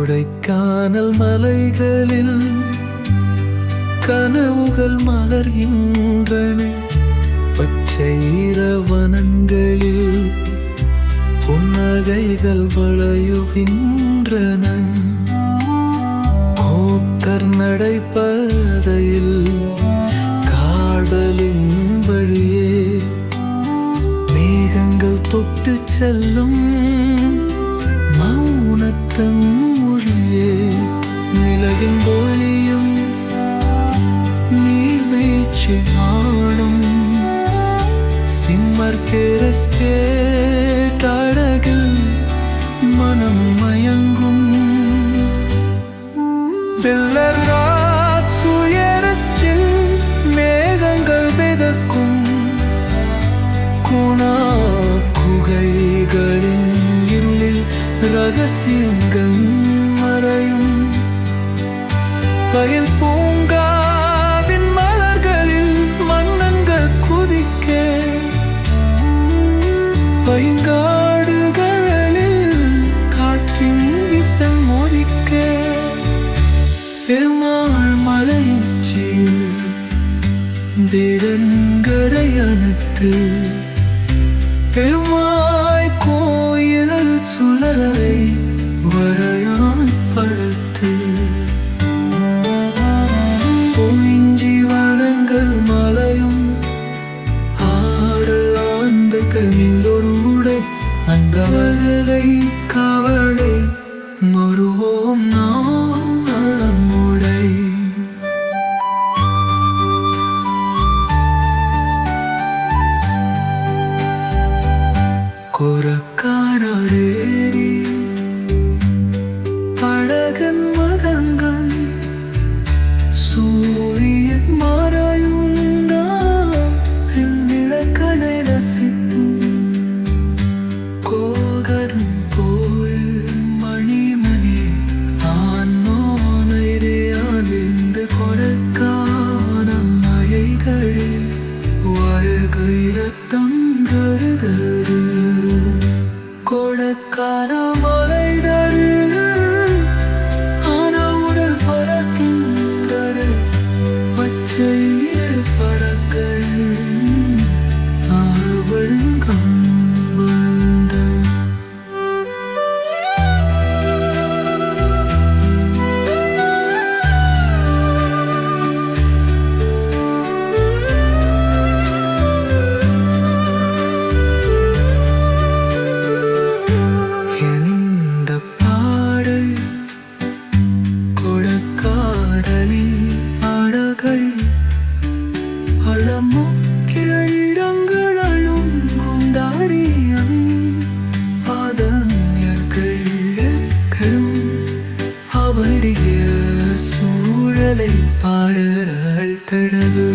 கொடைக்கானல் மலைகளில் கனவுகள் மலர்கின்றன. பச்சை இரவனங்களில் புன்னகைகள் வளையுகின்றன. போக்கர் நடைபாதையில் காடலின் வழியே மேகங்கள் தொட்டு செல்லும். மௌனத்தம் மொழியே நிலவின் ஒளியும் நீர்வீழ்ச்சி ஆடும். சிம்மர்கேரஸ்கே அழகில் மனம் மயங்கும். பில்லர்ராத் உயரத்தில் மேகங்கள் மிதக்கும். குணா குகைகளின் இருளில் ரகசியங்கள் மறையும். பயில் பூங்காவின் மலர்களில் வண்ணங்கள் குதிக்க. பைங்காடுகளில் காற்றின் இசை மோதிக்க. பெருமாள் மலையுச்சியில் தேரங்கரையனத்து பெருமாள் கோயில் சுழலை வரையான் படுத்து. பொய்ஞ்சி வளங்கள் மலையும் ஆடல் ஆழ்ந்த கண்ணில் உடை. அந்த வயலை கவலை மறுவோம் நாம் உடை. கொரக்காடேரி அழகன் மதங்கன் சூரியன் மறையுண்டா விளக்கனை ரசித்தும். கோகரும் கோயில் மணிமணி ஆன்மோனையாலிந்து கொரக்கானம் மழைகளில் வாழ்கையத்தம் கருதரு. கொடைக்கான மலைதரு ஆன உடல் பறக்கின்றது. பச்சை பறக்கள் ஆறுவள் கம்பழ்ந்த. அவடிய சூழலை பாடல் தடவு.